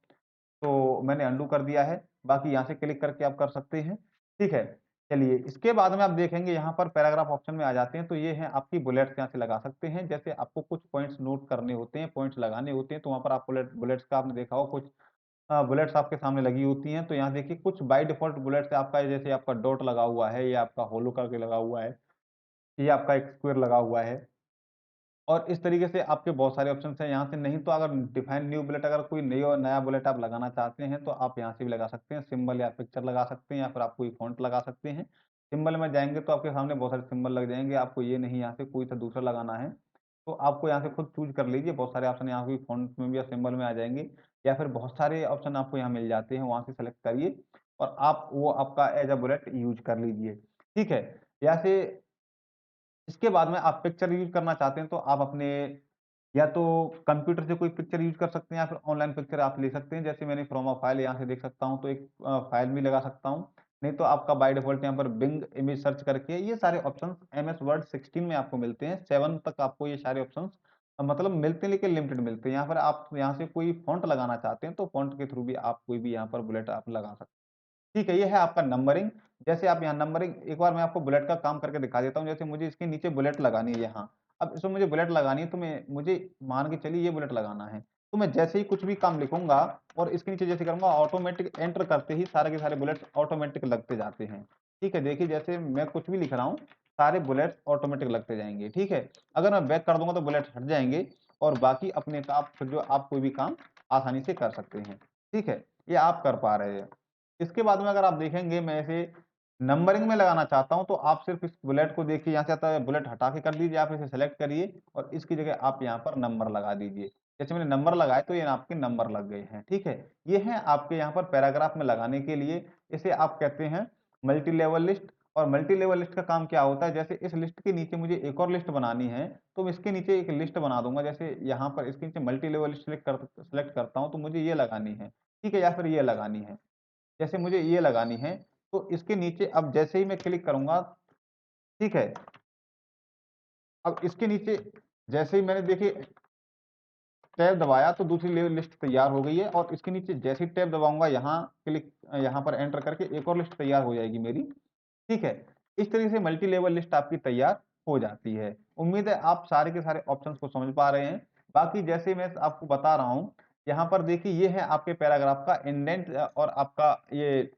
तो मैंने अंडू कर दिया है, बाकी यहाँ से क्लिक करके आप कर सकते हैं, ठीक है? चलिए इसके बाद में आप देखेंगे यहाँ पर पैराग्राफ ऑप्शन में आ जाते हैं, तो ये हैं आपकी बुलेट्स यहाँ से लगा सकते हैं। जैसे आपको कुछ पॉइंट्स नोट करने होते हैं, पॉइंट्स लगाने होते हैं, तो वहाँ पर आप बुलेट्स का आपने देखा होगा कुछ बुलेट्स आपके सामने लगी होती हैं, तो यहाँ देखिए कुछ बाय डिफ़ॉल्ट बुलेट्स आपका जैसे आपका डॉट लगा हुआ है, ये आपका होलो करके लगा हुआ है, ये आपका एक स्क्वायर लगा हुआ है। और इस तरीके से आपके बहुत सारे ऑप्शंस हैं यहाँ से नहीं तो अगर डिफाइन न्यू बुलेट अगर कोई नई और नया बुलेट आप लगाना चाहते हैं तो आप यहाँ से भी लगा सकते हैं, सिंबल या पिक्चर लगा सकते हैं या फिर आप कोई फ़ॉन्ट लगा सकते हैं। सिंबल में जाएँगे तो आपके सामने बहुत सारे सिंबल लग जाएँगे, आपको ये नहीं यहाँ से कोई सा दूसरा लगाना है, तो आपको यहाँ से खुद चूज़ कर लीजिए, बहुत सारे ऑप्शन यहाँ पे फ़ॉन्ट में भी या सिंबल में आ जाएँगे या फिर बहुत सारे ऑप्शन आपको यहाँ मिल जाते हैं, वहाँ से सेलेक्ट करिए और आप वो आपका एज़ अ बुलेट यूज़ कर लीजिए, ठीक है? या से इसके बाद में आप पिक्चर यूज़ करना चाहते हैं तो आप अपने या तो कंप्यूटर से कोई पिक्चर यूज़ कर सकते हैं या फिर ऑनलाइन पिक्चर आप ले सकते हैं। जैसे मैंने फ्रॉम अ फाइल यहाँ से देख सकता हूँ तो एक फाइल भी लगा सकता हूँ। नहीं तो आपका बाय डिफ़ॉल्ट यहाँ पर बिंग इमेज सर्च करके ये सारे ऑप्शंस एमएस वर्ड 16 में आपको मिलते हैं। 7 तक आपको ये सारे ऑप्शंस मतलब मिलते हैं लेकिन लिमिटेड मिलते हैं। यहाँ पर आप यहाँ से कोई फ़ॉन्ट लगाना चाहते हैं तो फ़ॉन्ट के थ्रू भी आप कोई भी यहाँ पर बुलेट आप लगा सकते हैं। ठीक है, ये है आपका नंबरिंग। जैसे आप यहाँ नंबरिंग एक बार मैं आपको बुलेट का काम करके दिखा देता हूँ। जैसे मुझे इसके नीचे बुलेट लगानी है यहाँ। अब इसमें मुझे बुलेट लगानी है तो मैं मुझे मान के चलिए ये बुलेट लगाना है। तो मैं जैसे ही कुछ भी काम लिखूँगा और इसके नीचे जैसे करूँगा ऑटोमेटिक एंटर करते ही सारे के सारे बुलेट्स ऑटोमेटिक लगते जाते हैं। ठीक है, देखिए जैसे मैं कुछ भी लिख रहा हूँ, सारे बुलेट्स ऑटोमेटिक लगते जाएँगे, ठीक है। अगर मैं बैक कर दूँगा तो बुलेट्स हट जाएँगे और बाकी अपने आप फिर जो आप कोई भी काम आसानी से कर सकते हैं। ठीक है, ये आप कर पा रहे हैं। इसके बाद में अगर आप देखेंगे मैं इसे नंबरिंग में लगाना चाहता हूँ, तो आप सिर्फ़ इस बुलेट को देखिए यहाँ से आता है बुलेट हटा के कर दीजिए, आप इसे सेलेक्ट करिए और इसकी जगह आप यहाँ पर नंबर लगा दीजिए। जैसे मैंने नंबर लगाए तो ये आपके नंबर लग गए हैं, ठीक है? ये हैं आपके यहाँ पर पैराग्राफ में लगाने के लिए, इसे आप कहते हैं मल्टी लेवल लिस्ट और मल्टी लेवल लिस्ट का काम क्या होता है, जैसे इस लिस्ट के नीचे मुझे एक और लिस्ट बनानी है, तो मैं इसके नीचे एक लिस्ट बना दूँगा। जैसे यहाँ पर इसके नीचे मल्टी लेवल लिस्ट सेलेक्ट करता हूँ, तो मुझे ये लगानी है, ठीक है? या फिर ये लगानी है। जैसे मुझे ये लगानी है, तो इसके नीचे अब जैसे ही मैं क्लिक करूँगा, ठीक है? अब इसके नीचे जैसे ही मैंने देखिए टैब दबाया तो दूसरी लिस्ट तैयार हो गई है और इसके नीचे जैसे ही टैब दबाऊँगा यहाँ यहाँ पर एंटर करके एक और लिस्ट तैयार हो जाएगी मेरी, ठीक है? इस तरीके से मल्टी लेवल लिस्ट आपकी तैयार हो जाती है। उम्मीद है आप सारे के सारे ऑप्शंस को समझ पा रहे हैं। बाकी जैसे मैं आपको बता रहा हूँ, यहाँ पर देखिए ये है आपके पैराग्राफ का इंडेंट और आपका ये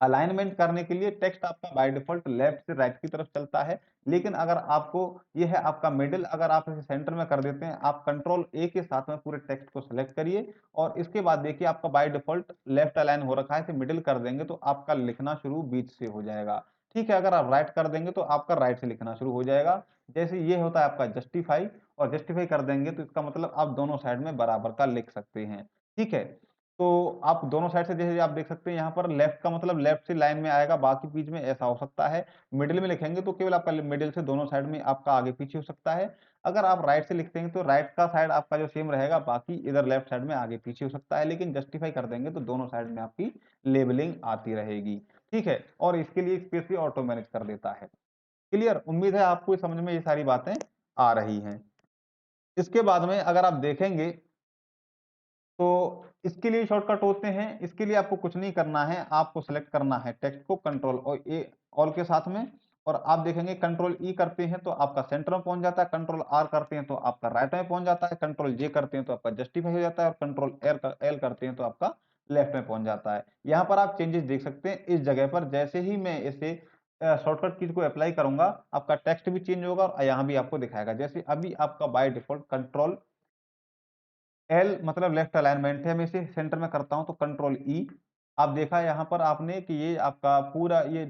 अलाइनमेंट करने के लिए टेक्स्ट आपका बाय डिफ़ॉल्ट लेफ्ट से राइट की तरफ चलता है। लेकिन अगर आपको ये है आपका मिडल अगर आप इसे सेंटर में कर देते हैं, आप कंट्रोल ए के साथ में पूरे टेक्स्ट को सेलेक्ट करिए और इसके बाद देखिए आपका बाय डिफ़ॉल्ट लेफ्ट अलाइन हो रखा है, इसे मिडल कर देंगे तो आपका लिखना शुरू बीच से हो जाएगा। ठीक है, अगर आप राइट कर देंगे तो आपका राइट से लिखना शुरू हो जाएगा। जैसे ये होता है आपका जस्टिफाई और जस्टिफाई कर देंगे तो इसका मतलब आप दोनों साइड में बराबर का लिख सकते हैं। ठीक है? तो आप दोनों साइड से जैसे आप देख सकते हैं यहाँ पर लेफ्ट का मतलब लेफ्ट से लाइन में आएगा, बाकी बीच में ऐसा हो सकता है। मिडल में लिखेंगे तो केवल आपका मिडल से दोनों साइड में आपका आगे-पीछे हो सकता है। अगर आप राइट से लिखते हैं तो राइट का साइड आपका जो सेम रहेगा, बाकी इधर लेफ्ट साइड में आगे-पीछे हो सकता है, लेकिन जस्टिफाई कर देंगे तो दोनों साइड में आपकी लेबलिंग आती रहेगी। ठीक है? और इसके लिए स्पेस भी ऑटो मैनेज कर देता है। क्लियर? उम्मीद है आपको समझ में ये सारी बातें आ रही हैं। इसके बाद में अगर आप देखेंगे तो इसके लिए शॉर्टकट होते हैं, इसके लिए आपको कुछ नहीं करना है, आपको सेलेक्ट करना है टेक्स्ट को कंट्रोल और ए ऑल के साथ में और आप देखेंगे कंट्रोल ई करते हैं तो आपका सेंटर में पहुँच जाता है, कंट्रोल आर करते हैं तो आपका राइट में पहुँच जाता है, कंट्रोल जे करते हैं तो आपका जस्टिफाई हो जाता है और कंट्रोल एल करते हैं तो आपका लेफ्ट में पहुँच जाता है। यहाँ पर आप चेंजेस देख सकते हैं इस जगह पर जैसे ही मैं इसे शॉर्टकट कीज़ को अप्लाई करूँगा, आपका टेक्स्ट भी चेंज होगा और यहाँ भी आपको दिखाएगा। जैसे अभी आपका बाय डिफ़ॉल्ट कंट्रोल एल मतलब लेफ्ट अलाइनमेंट है, मैं इसे सेंटर में करता हूँ तो कंट्रोल ई, आप देखा यहाँ पर आपने कि ये आपका पूरा ये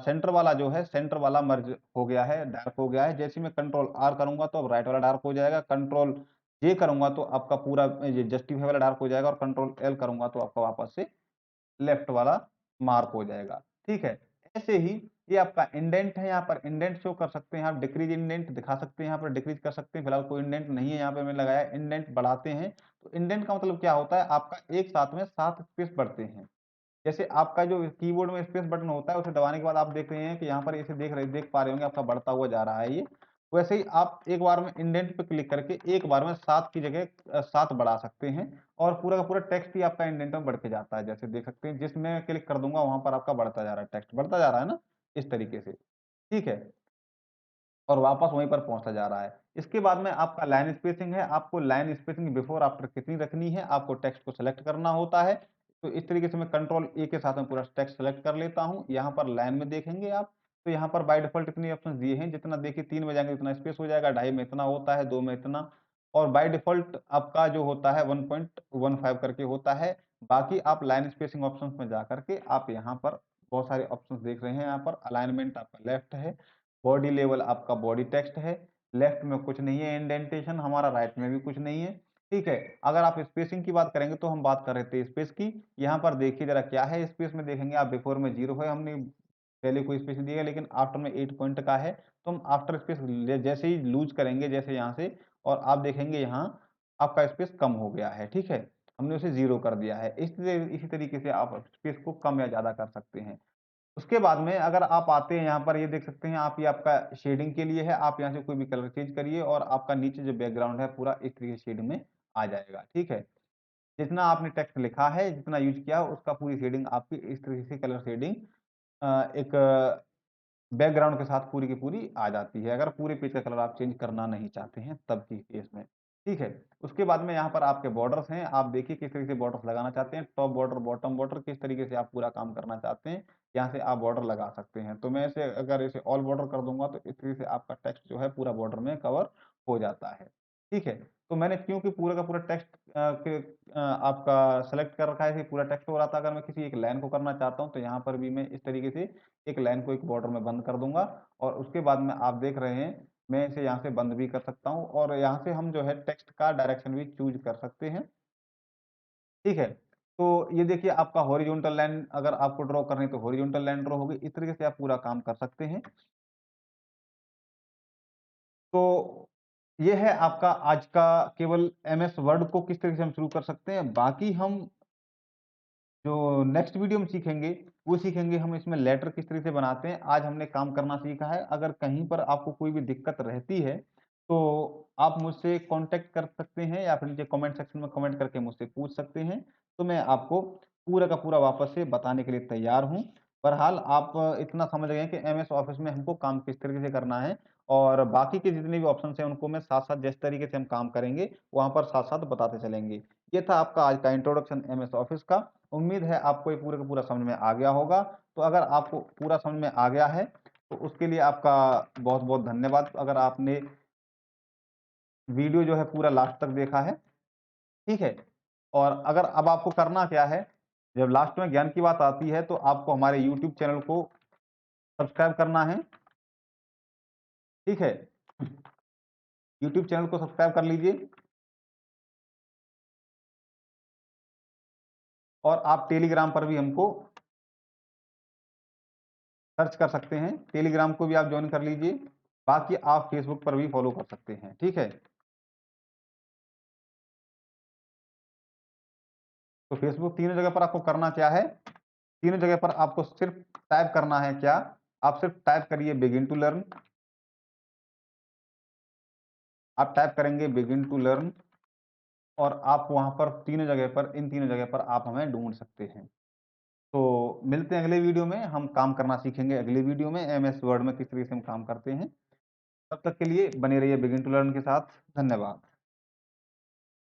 सेंटर वाला जो है, सेंटर वाला मर्ज हो गया है, डार्क हो गया है। जैसे ही मैं कंट्रोल आर करूँगा तो अब राइट वाला डार्क हो जाएगा, कंट्रोल जे करूँगा तो आपका पूरा ये जस्टिफाई वाला डार्क हो जाएगा और कंट्रोल एल करूँगा तो आपका वापस से लेफ्ट वाला मार्क हो जाएगा, ठीक है? ऐसे ही ये आपका इंडेंट है, यहाँ पर इंडेंट शो कर सकते हैं आप, डिक्रीज़ इंडेंट दिखा सकते हैं, यहाँ पर डिक्रीज़ कर सकते हैं, फिलहाल कोई इंडेंट नहीं है यहाँ पे मैंने लगाया है, इंडेंट बढ़ाते हैं, तो इंडेंट का मतलब क्या होता है, आपका एक साथ में 7 स्पेस बढ़ते हैं। जैसे आपका जो कीबोर्ड में स्पेस बटन होता है, उसे दबाने के बाद आप देख रहे हैं कि यहाँ पर इसे देख पा रहे होंगे आपका बढ़ता हुआ जा रहा है ये। वैसे ही आप एक बार में इंडेंट पे क्लिक करके एक बार में 7 की जगह 7 बढ़ा सकते हैं और पूरा का पूरा टेक्स्ट ही आपका इंडेंट में बढ़ के जाता है। जैसे देख सकते हैं जिसमें क्लिक कर दूँगा वहाँ पर आपका बढ़ता जा रहा है टेक्स्ट, बढ़ता जा रहा है ना? इस तरीके से, ठीक है? और वापस वहीं पर पहुँचता जा रहा है। इसके बाद में आपका लाइन स्पेसिंग है, आपको लाइन स्पेसिंग बिफोर आफ्टर कितनी रखनी है, आपको टेक्स्ट को सेलेक्ट करना होता है। तो इस तरीके से मैं कंट्रोल ए के साथ में पूरा टेक्स्ट सेलेक्ट कर लेता हूँ। यहाँ पर लाइन में देखेंगे आप, तो यहाँ पर बाय डिफ़ॉल्ट इतने ऑप्शंस दिए हैं, जितना देखिए 3 में जाएँगे उतना स्पेस हो जाएगा, ढाई में इतना होता है, 2 में इतना और बाय डिफ़ॉल्ट आपका जो होता है 1.15 करके होता है। बाकी आप लाइन स्पेसिंग ऑप्शंस में जाकर के आप यहाँ पर बहुत सारे ऑप्शंस देख रहे हैं यहाँ पर अलाइनमेंट आपका लेफ्ट है। बॉडी लेवल आपका बॉडी टेक्स्ट है, लेफ्ट में कुछ नहीं है इंडेंटेशन हमारा, राइट में भी कुछ नहीं है, ठीक है। अगर आप स्पेसिंग की बात करेंगे तो हम बात कर रहे थे स्पेस की, यहाँ पर देखिए ज़रा क्या है स्पेस में देखेंगे आप बिफोर में 0 है, हमने पहले कोई स्पेस नहीं दिया लेकिन आफ्टर में 8 पॉइंट का है, तो हम आफ्टर स्पेस ले जैसे ही लूज़ करेंगे जैसे यहाँ से और आप देखेंगे यहाँ आपका स्पेस कम हो गया है, ठीक है। हमने उसे 0 कर दिया है, इसी तरीके से आप स्पेस को कम या ज़्यादा कर सकते हैं। उसके बाद में अगर आप आते हैं यहाँ पर ये देख सकते हैं आप ये आपका शेडिंग के लिए है, आप यहाँ से कोई भी कलर चेंज करिए और आपका नीचे जो बैकग्राउंड है पूरा इस तरीके से शेड में आ जाएगा, ठीक है। जितना आपने टेक्स्ट लिखा है, जितना यूज़ किया है उसका पूरी शेडिंग आपकी इस तरीके से कलर शेडिंग एक बैकग्राउंड के साथ पूरी की पूरी आ जाती है, अगर पूरे पेज का कलर आप चेंज करना नहीं चाहते हैं तब की केस में, ठीक है। उसके बाद में यहाँ पर आपके बॉर्डर्स हैं, आप देखिए किस तरीके से बॉर्डर्स लगाना चाहते हैं, टॉप बॉर्डर, बॉटम बॉर्डर किस तरीके से आप पूरा काम करना चाहते हैं, यहाँ से आप बॉर्डर लगा सकते हैं। तो मैं इसे अगर इसे ऑल बॉर्डर कर दूँगा तो इस तरीके से आपका टेक्स्ट जो है पूरा बॉर्डर में कवर हो जाता है। ठीक है? तो मैंने क्योंकि पूरा का पूरा टेक्स्ट आपका सेलेक्ट कर रखा है, ये पूरा टेक्स्ट हो रहा था, अगर मैं किसी एक लाइन को करना चाहता हूँ, तो यहाँ पर भी मैं इस तरीके से एक लाइन को एक बॉर्डर में बंद कर दूँगा और उसके बाद में आप देख रहे हैं, मैं इसे यहाँ से बंद भी कर सकता हूँ और यहाँ से हम जो है टेक्स्ट का डायरेक्शन भी चूज़ कर सकते हैं, ठीक है? तो ये देखिए आपका हॉरिज़ॉन्टल लाइन अगर आपको ड्रॉ करनी है, तो हॉरिज़ॉन्टल लाइन ड्रॉ होगी, इस तरीके से आप पूरा काम कर सकते हैं। तो ये है आपका आज का केवल एमएस वर्ड को किस तरीके से हम शुरू कर सकते हैं। बाकी हम जो नेक्स्ट वीडियो में सीखेंगे, वो सीखेंगे हम इसमें लेटर किस तरीके से बनाते हैं। आज हमने काम करना सीखा है, अगर कहीं पर आपको कोई भी दिक्कत रहती है, तो आप मुझसे कॉन्टैक्ट कर सकते हैं या फिर नीचे कमेंट सेक्शन में कमेंट करके मुझसे पूछ सकते हैं। तो मैं आपको पूरा का पूरा वापस से बताने के लिए तैयार हूँ। बहरहाल आप इतना समझ गए हैं कि एमएस ऑफिस में हमको काम किस तरीके से करना है और बाकी के जितने भी ऑप्शंस हैं, उनको मैं साथ-साथ जिस तरीके से हम काम करेंगे, वहाँ पर साथ-साथ बताते चलेंगे। ये था आपका आज का इंट्रोडक्शन एमएस ऑफिस का। उम्मीद है आपको ये पूरा का पूरा समझ में आ गया होगा। तो अगर आपको पूरा समझ में आ गया है, तो उसके लिए आपका बहुत-बहुत धन्यवाद। अगर आपने वीडियो जो है पूरा लास्ट तक देखा है, ठीक है? और अगर अब आपको करना क्या है, जब लास्ट में ज्ञान की बात आती है, तो आपको हमारे यूट्यूब चैनल को सब्सक्राइब करना है, ठीक है? यूट्यूब चैनल को सब्सक्राइब कर लीजिए और आप टेलीग्राम पर भी हमको सर्च कर सकते हैं। टेलीग्राम को भी आप जॉइन कर लीजिए। बाकी आप फेसबुक पर भी फॉलो कर सकते हैं, ठीक है? तो फेसबुक तीनों जगह पर आपको करना क्या है? तीनों जगह पर आपको सिर्फ टाइप करना है क्या? आप सिर्फ टाइप करिए बिगिन टू लर्न, आप टाइप करेंगे बिगिन टू लर्न और आप वहाँ पर तीनों जगह पर इन तीनों जगह पर आप हमें ढूँढ सकते हैं। तो मिलते हैं अगले वीडियो में, हम काम करना सीखेंगे अगले वीडियो में एमएस वर्ड में किस तरीके से हम काम करते हैं। तब तक के लिए बने रहिए बिगिन टू लर्न के साथ। धन्यवाद।